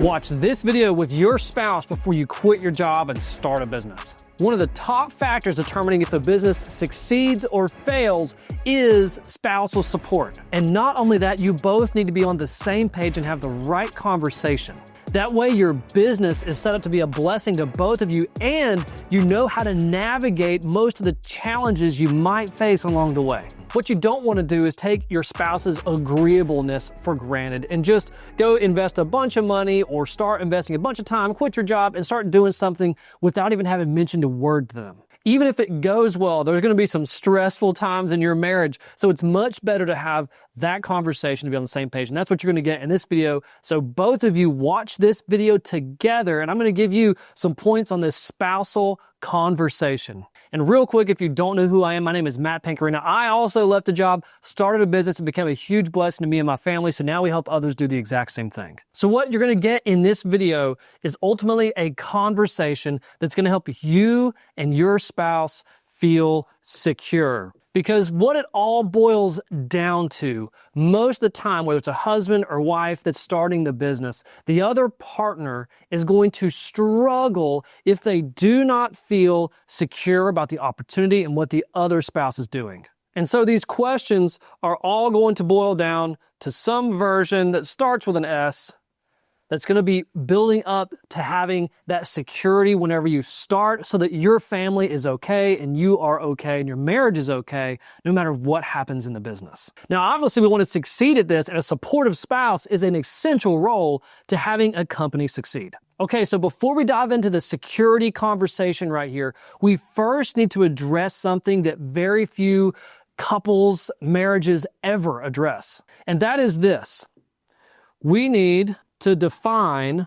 Watch this video with your spouse before you quit your job and start a business. One of the top factors determining if a business succeeds or fails is spousal support. And not only that, you both need to be on the same page and have the right conversation. That way your business is set up to be a blessing to both of you, and you know how to navigate most of the challenges you might face along the way. What you don't want to do is take your spouse's agreeableness for granted and just go invest a bunch of money or start investing a bunch of time, quit your job, and start doing something without even having mentioned a word to them. Even if it goes well, there's going to be some stressful times in your marriage. So it's much better to have that conversation to be on the same page. And that's what you're going to get in this video. So both of you watch this video together, and I'm going to give you some points on this spousal conversation. And real quick, if you don't know who I am, my name is Matt Pancarina. I also left a job, started a business, and became a huge blessing to me and my family. So now we help others do the exact same thing. So what you're going to get in this video is ultimately a conversation that's going to help you and your spouse feel secure. Because what it all boils down to, most of the time, whether it's a husband or wife that's starting the business, the other partner is going to struggle if they do not feel secure about the opportunity and what the other spouse is doing. And so these questions are all going to boil down to some version that starts with an S, that's going to be building up to having that security whenever you start, so that your family is okay and you are okay and your marriage is okay no matter what happens in the business. Now, obviously, we want to succeed at this, and a supportive spouse is an essential role to having a company succeed. Okay, so before we dive into the security conversation right here, we first need to address something that very few couples, marriages ever address, and that is this. We need to define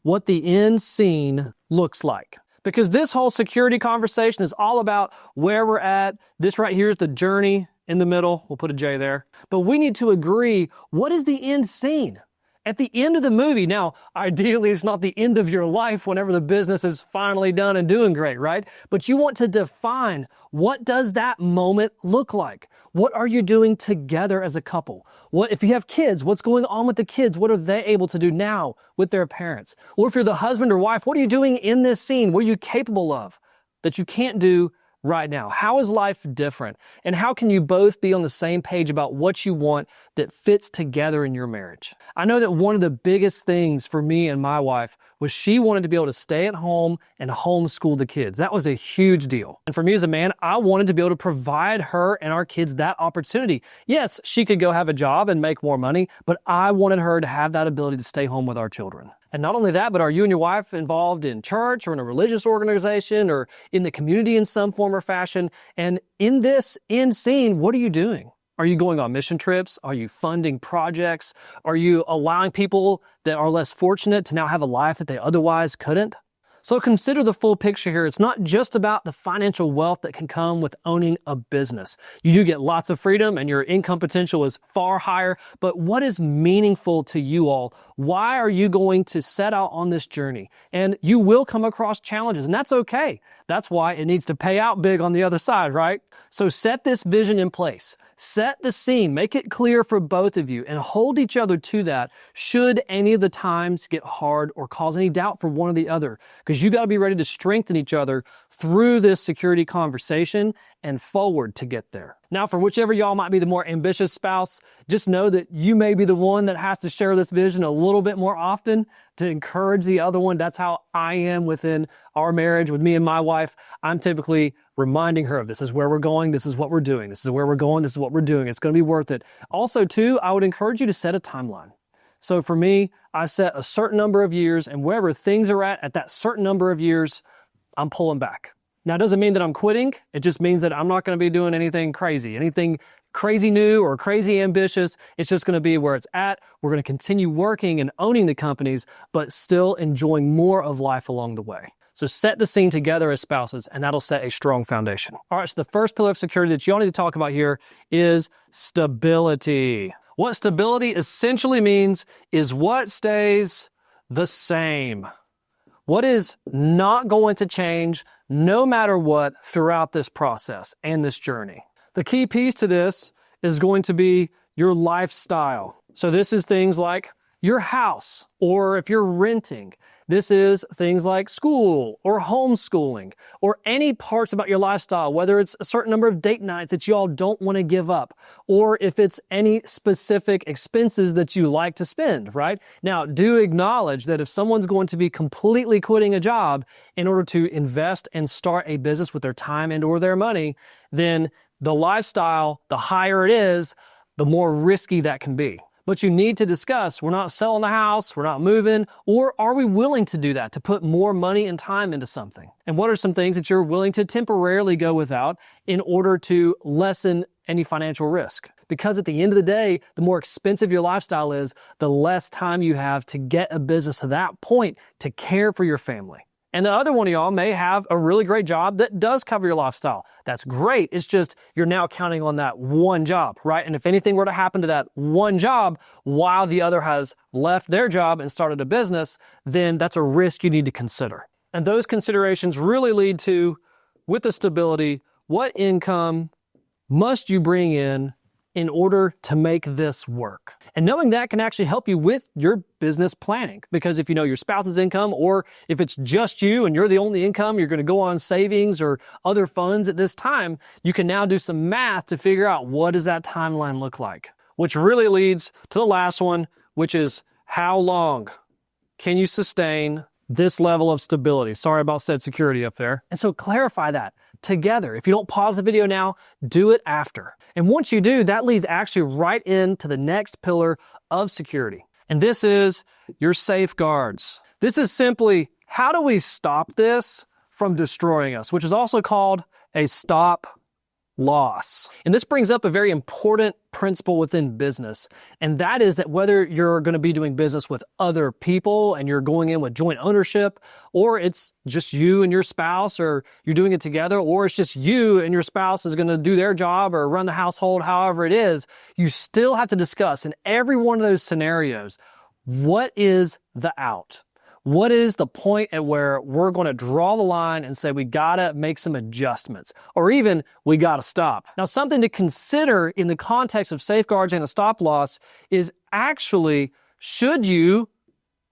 what the end scene looks like. Because this whole security conversation is all about where we're at. This right here is the journey in the middle. We'll put a J there. But we need to agree, what is the end scene? At the end of the movie. Now, ideally, it's not the end of your life whenever the business is finally done and doing great, right? But you want to define, what does that moment look like? What are you doing together as a couple? What if you have kids, what's going on with the kids? What are they able to do now with their parents? Or if you're the husband or wife, what are you doing in this scene? What are you capable of that you can't do right now? How is life different? And how can you both be on the same page about what you want that fits together in your marriage? I know that one of the biggest things for me and my wife was she wanted to be able to stay at home and homeschool the kids. That was a huge deal. And for me as a man, I wanted to be able to provide her and our kids that opportunity. Yes, she could go have a job and make more money, but I wanted her to have that ability to stay home with our children. And not only that, but are you and your wife involved in church or in a religious organization or in the community in some form or fashion? And in this end scene, what are you doing? Are you going on mission trips? Are you funding projects? Are you allowing people that are less fortunate to now have a life that they otherwise couldn't? So consider the full picture here. It's not just about the financial wealth that can come with owning a business. You do get lots of freedom and your income potential is far higher, but what is meaningful to you all? Why are you going to set out on this journey? And you will come across challenges, and that's okay. That's why it needs to pay out big on the other side, right? So set this vision in place. Set the scene, make it clear for both of you, and hold each other to that should any of the times get hard or cause any doubt for one or the other. Because you got to be ready to strengthen each other through this security conversation and forward to get there. Now, for whichever y'all might be the more ambitious spouse, just know that you may be the one that has to share this vision a little bit more often to encourage the other one. That's how I am within our marriage with me and my wife. I'm typically reminding her of this is where we're going, this is what we're doing, this is where we're going, this is what we're doing. It's going to be worth it. Also, too, I would encourage you to set a timeline. So for me, I set a certain number of years, and wherever things are at that certain number of years, I'm pulling back. Now, it doesn't mean that I'm quitting. It just means that I'm not going to be doing anything crazy new or crazy ambitious. It's just going to be where it's at. We're going to continue working and owning the companies, but still enjoying more of life along the way. So set the scene together as spouses, and that'll set a strong foundation. All right, so the first pillar of security that you all need to talk about here is stability. What stability essentially means is what stays the same. What is not going to change no matter what throughout this process and this journey. The key piece to this is going to be your lifestyle. So this is things like your house, or if you're renting. This is things like school or homeschooling or any parts about your lifestyle, whether it's a certain number of date nights that you all don't want to give up, or if it's any specific expenses that you like to spend, right? Now, do acknowledge that if someone's going to be completely quitting a job in order to invest and start a business with their time and or their money, then the lifestyle, the higher it is, the more risky that can be. But you need to discuss, we're not selling the house, we're not moving, or are we willing to do that, to put more money and time into something? And what are some things that you're willing to temporarily go without in order to lessen any financial risk? Because at the end of the day, the more expensive your lifestyle is, the less time you have to get a business to that point to care for your family. And the other one of y'all may have a really great job that does cover your lifestyle. That's great. It's just you're now counting on that one job, right? And if anything were to happen to that one job while the other has left their job and started a business, then that's a risk you need to consider. And those considerations really lead to, with the stability, what income must you bring in order to make this work? And knowing that can actually help you with your business planning, because if you know your spouse's income, or if it's just you and you're the only income, you're going to go on savings or other funds at this time, you can now do some math to figure out what does that timeline look like, which really leads to the last one, which is how long can you sustain this level of stability? Sorry about said security up there. And so clarify that together. If you don't pause the video now, do it after. And once you do, that leads actually right into the next pillar of security. And this is your safeguards. This is simply, how do we stop this from destroying us, which is also called a stop loss. And this brings up a very important principle within business, and that is that whether you're going to be doing business with other people and you're going in with joint ownership, or it's just you and your spouse, or you're doing it together, or it's just you and your spouse is going to do their job or run the household, however it is, you still have to discuss in every one of those scenarios, what is the out? What is the point at where we're going to draw the line and say we gotta make some adjustments, or even we gotta stop? Now, something to consider in the context of safeguards and a stop loss is actually, should you,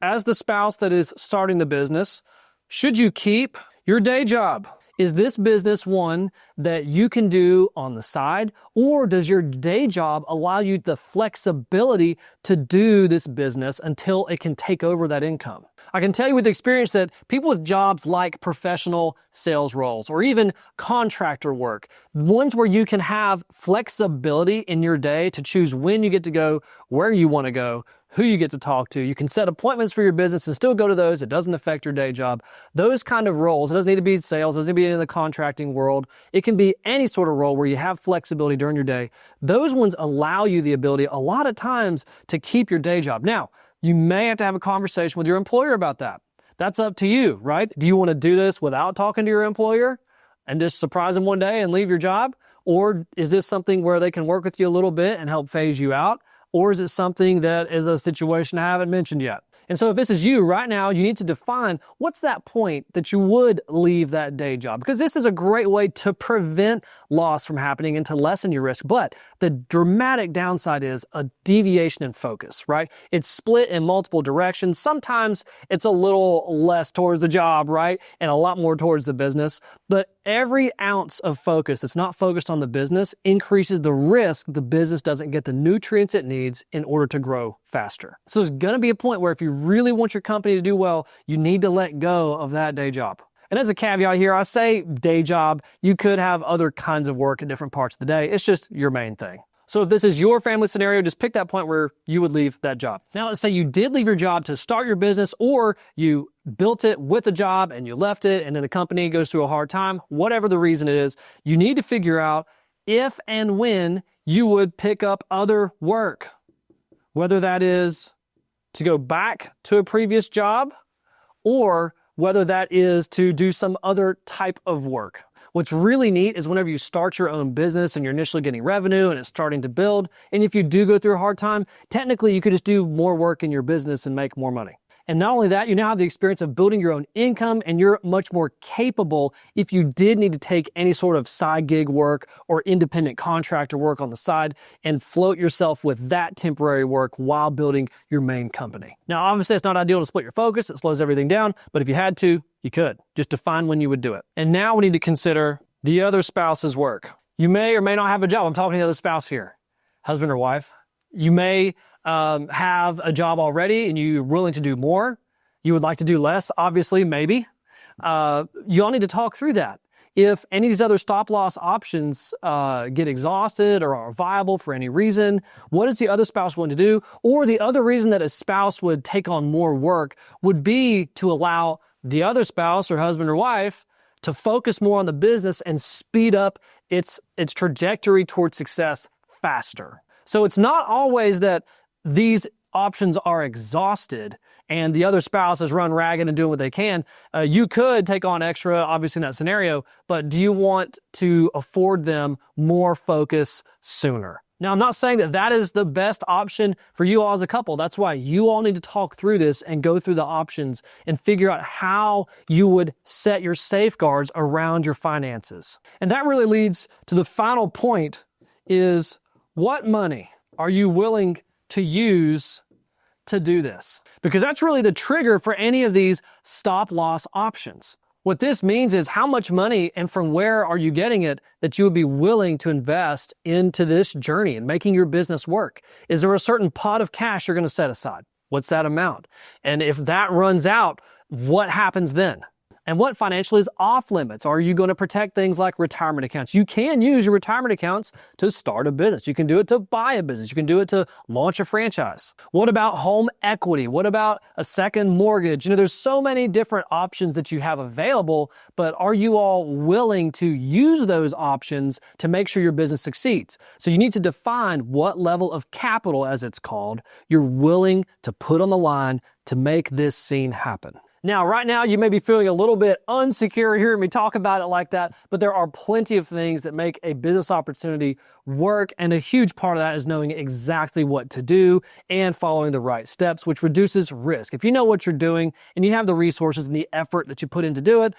as the spouse that is starting the business, should you keep your day job? Is this business one that you can do on the side, or does your day job allow you the flexibility to do this business until it can take over that income? I can tell you with experience that people with jobs like professional sales roles or even contractor work, ones where you can have flexibility in your day to choose when you get to go, where you want to go, who you get to talk to. You can set appointments for your business and still go to those. It doesn't affect your day job. Those kind of roles, it doesn't need to be sales, it doesn't need to be in the contracting world. It can be any sort of role where you have flexibility during your day. Those ones allow you the ability a lot of times to keep your day job. Now, you may have to have a conversation with your employer about that. That's up to you, right? Do you want to do this without talking to your employer and just surprise them one day and leave your job? Or is this something where they can work with you a little bit and help phase you out? Or is it something that is a situation I haven't mentioned yet? And so if this is you right now, you need to define what's that point that you would leave that day job, because this is a great way to prevent loss from happening and to lessen your risk. But the dramatic downside is a deviation in focus, right? It's split in multiple directions. Sometimes it's a little less towards the job, right? And a lot more towards the business. But every ounce of focus that's not focused on the business increases the risk the business doesn't get the nutrients it needs in order to grow faster. So there's going to be a point where if you really want your company to do well, you need to let go of that day job. And as a caveat here, I say day job, you could have other kinds of work in different parts of the day. It's just your main thing. So if this is your family scenario, just pick that point where you would leave that job. Now, let's say you did leave your job to start your business, or you built it with a job and you left it and then the company goes through a hard time. Whatever the reason is, you need to figure out if and when you would pick up other work, whether that is to go back to a previous job or whether that is to do some other type of work. What's really neat is whenever you start your own business and you're initially getting revenue and it's starting to build, and if you do go through a hard time, technically you could just do more work in your business and make more money. And not only that, you now have the experience of building your own income, and you're much more capable if you did need to take any sort of side gig work or independent contractor work on the side and float yourself with that temporary work while building your main company. Now, obviously, it's not ideal to split your focus. It slows everything down, but if you had to, you could. Just define when you would do it. And now we need to consider the other spouse's work. You may or may not have a job. I'm talking to the other spouse here, husband or wife. You may have a job already and you're willing to do more. You would like to do less, obviously, maybe. You all need to talk through that. If any of these other stop-loss options get exhausted or are viable for any reason, what is the other spouse willing to do? Or the other reason that a spouse would take on more work would be to allow the other spouse or husband or wife to focus more on the business and speed up its trajectory towards success faster. So it's not always that these options are exhausted and the other spouse is run ragged and doing what they can. You could take on extra, obviously, in that scenario, but do you want to afford them more focus sooner? Now, I'm not saying that that is the best option for you all as a couple. That's why you all need to talk through this and go through the options and figure out how you would set your safeguards around your finances. And that really leads to the final point is, what money are you willing to use to do this? Because that's really the trigger for any of these stop-loss options. What this means is how much money and from where are you getting it that you would be willing to invest into this journey and making your business work? Is there a certain pot of cash you're going to set aside? What's that amount? And if that runs out, what happens then? And what financially is off limits? Are you going to protect things like retirement accounts? You can use your retirement accounts to start a business. You can do it to buy a business. You can do it to launch a franchise. What about home equity? What about a second mortgage? There's so many different options that you have available, but are you all willing to use those options to make sure your business succeeds? So you need to define what level of capital, as it's called, you're willing to put on the line to make this scene happen. Now, right now, you may be feeling a little bit unsecure hearing me talk about it like that, but there are plenty of things that make a business opportunity work, and a huge part of that is knowing exactly what to do and following the right steps, which reduces risk. If you know what you're doing and you have the resources and the effort that you put in to do it,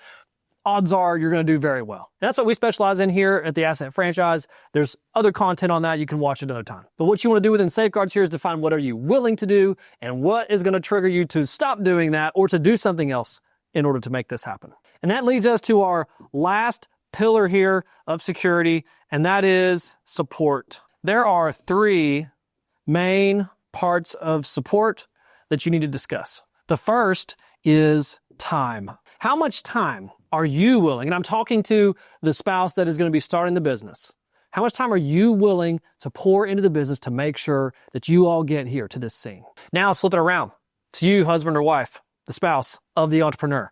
odds are you're going to do very well. And that's what we specialize in here at the Assett franchise. There's other content on that you can watch another time. But what you want to do within safeguards here is define what are you willing to do and what is going to trigger you to stop doing that or to do something else in order to make this happen. And that leads us to our last pillar here of security, and that is support. There are three main parts of support that you need to discuss. The first is time. How much time are you willing, and I'm talking to the spouse that is going to be starting the business, how much time are you willing to pour into the business to make sure that you all get here to this scene? Now let's flip it around to you, husband or wife, the spouse of the entrepreneur.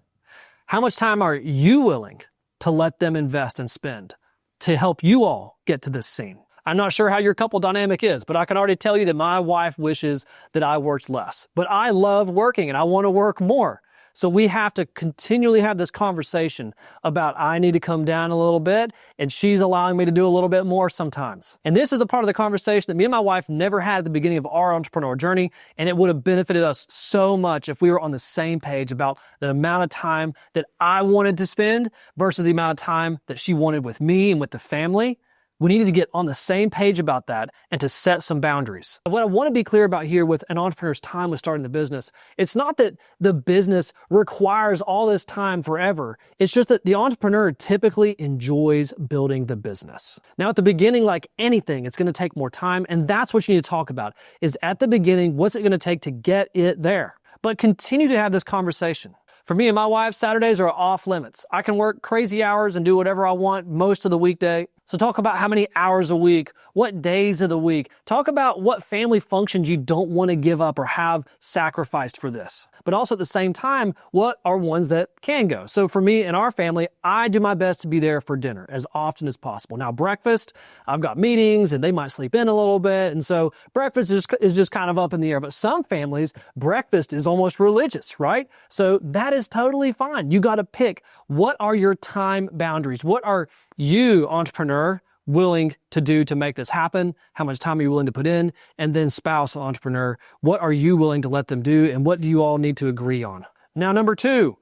How much time are you willing to let them invest and spend to help you all get to this scene? I'm not sure how your couple dynamic is, but I can already tell you that my wife wishes that I worked less. But I love working and I want to work more. So we have to continually have this conversation about I need to come down a little bit and she's allowing me to do a little bit more sometimes. And this is a part of the conversation that me and my wife never had at the beginning of our entrepreneur journey, and it would have benefited us so much if we were on the same page about the amount of time that I wanted to spend versus the amount of time that she wanted with me and with the family. We needed to get on the same page about that and to set some boundaries. What I want to be clear about here with an entrepreneur's time with starting the business, it's not that the business requires all this time forever. It's just that the entrepreneur typically enjoys building the business. Now, at the beginning, like anything, it's going to take more time, and that's what you need to talk about, is at the beginning, what's it going to take to get it there? But continue to have this conversation. For me and my wife, Saturdays are off limits. I can work crazy hours and do whatever I want most of the weekday. So talk about how many hours a week, what days of the week. Talk about what family functions you don't want to give up or have sacrificed for this. But also at the same time, what are ones that can go? So for me and our family, I do my best to be there for dinner as often as possible. Now breakfast, I've got meetings and they might sleep in a little bit. And so breakfast is just kind of up in the air. But some families, breakfast is almost religious, right? So that is totally fine. You got to pick what are your time boundaries? What are you, entrepreneur, willing to do to make this happen? How much time are you willing to put in? And then spouse, entrepreneur, what are you willing to let them do? And what do you all need to agree on? Now, number 2,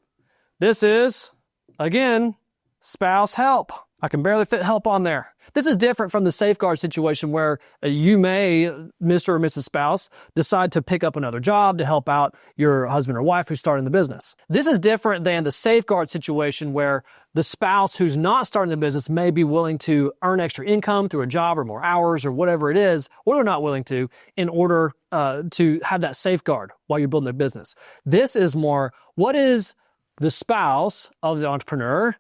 this is, again, spouse help. I can barely fit help on there. This is different from the safeguard situation where you may, Mr. or Mrs. Spouse, decide to pick up another job to help out your husband or wife who's starting the business. This is different than the safeguard situation where the spouse who's not starting the business may be willing to earn extra income through a job or more hours or whatever it is, or they're not willing to in order to have that safeguard while you're building the business. This is more, what is the spouse of the entrepreneur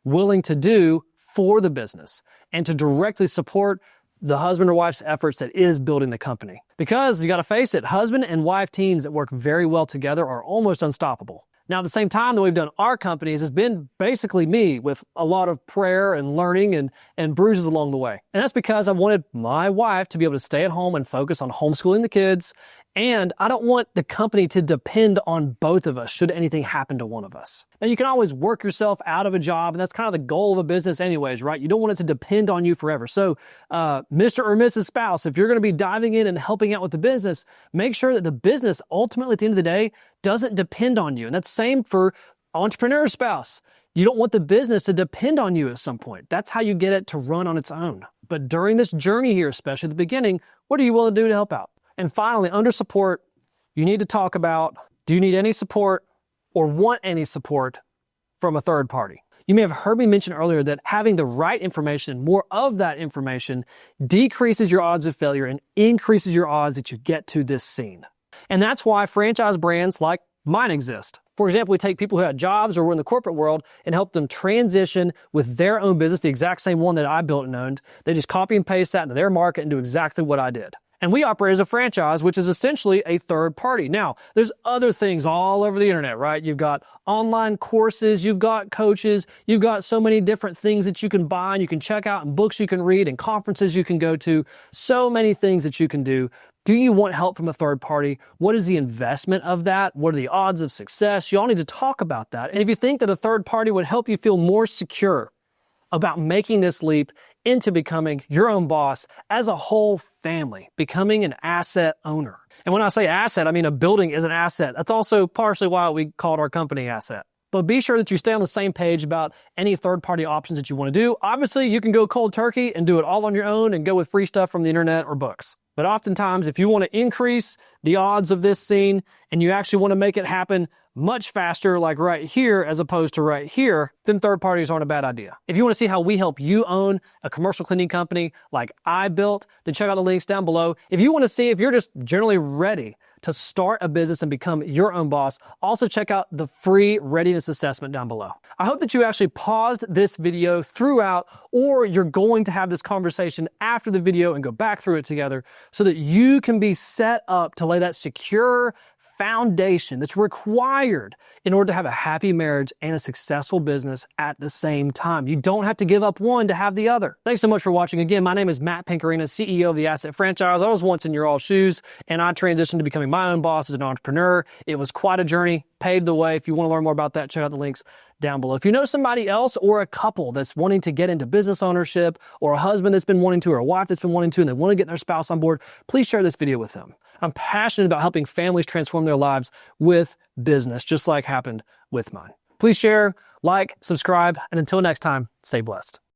willing to do for the business and to directly support the husband or wife's efforts that is building the company. Because you got to face it, husband and wife teams that work very well together are almost unstoppable. Now, at the same time that we've done our companies, it's been basically me with a lot of prayer and learning and bruises along the way. And that's because I wanted my wife to be able to stay at home and focus on homeschooling the kids. And I don't want the company to depend on both of us should anything happen to one of us. Now, you can always work yourself out of a job, and that's kind of the goal of a business anyways, right? You don't want it to depend on you forever. So, Mr. or Mrs. Spouse, if you're going to be diving in and helping out with the business, make sure that the business ultimately at the end of the day doesn't depend on you. And that's the same for entrepreneur spouse. You don't want the business to depend on you at some point. That's how you get it to run on its own. But during this journey here, especially at the beginning, what are you willing to do to help out? And finally, under support, you need to talk about, do you need any support or want any support from a third party? You may have heard me mention earlier that having the right information, more of that information, decreases your odds of failure and increases your odds that you get to this scene. And that's why franchise brands like mine exist. For example, we take people who had jobs or were in the corporate world and help them transition with their own business, the exact same one that I built and owned. They just copy and paste that into their market and do exactly what I did. And we operate as a franchise, which is essentially a third party. Now, there's other things all over the internet, right? You've got online courses, you've got coaches, you've got so many different things that you can buy and you can check out and books you can read and conferences you can go to. So many things that you can do. Do you want help from a third party? What is the investment of that? What are the odds of success? You all need to talk about that. And if you think that a third party would help you feel more secure about making this leap into becoming your own boss as a whole family, becoming an asset owner. And when I say asset, I mean a building is an asset. That's also partially why we called our company Assett. But be sure that you stay on the same page about any third-party options that you want to do. Obviously, you can go cold turkey and do it all on your own and go with free stuff from the internet or books. But oftentimes, if you want to increase the odds of this scene and you actually want to make it happen much faster, like right here as opposed to right here, then third parties aren't a bad idea. If you want to see how we help you own a commercial cleaning company like I built, then check out the links down below. If you want to see if you're just generally ready to start a business and become your own boss, also check out the free readiness assessment down below. I hope that you actually paused this video throughout, or you're going to have this conversation after the video and go back through it together so that you can be set up to lay that secure foundation that's required in order to have a happy marriage and a successful business at the same time. You don't have to give up one to have the other. Thanks so much for watching. Again, my name is Matt Pinkarina, CEO of the Assett franchise. I was once in your all's shoes, and I transitioned to becoming my own boss as an entrepreneur. It was quite a journey, paved the way. If you want to learn more about that, check out the links down below. If you know somebody else or a couple that's wanting to get into business ownership, or a husband that's been wanting to, or a wife that's been wanting to, and they want to get their spouse on board, please share this video with them. I'm passionate about helping families transform their lives with business, just like happened with mine. Please share, like, subscribe, and until next time, stay blessed.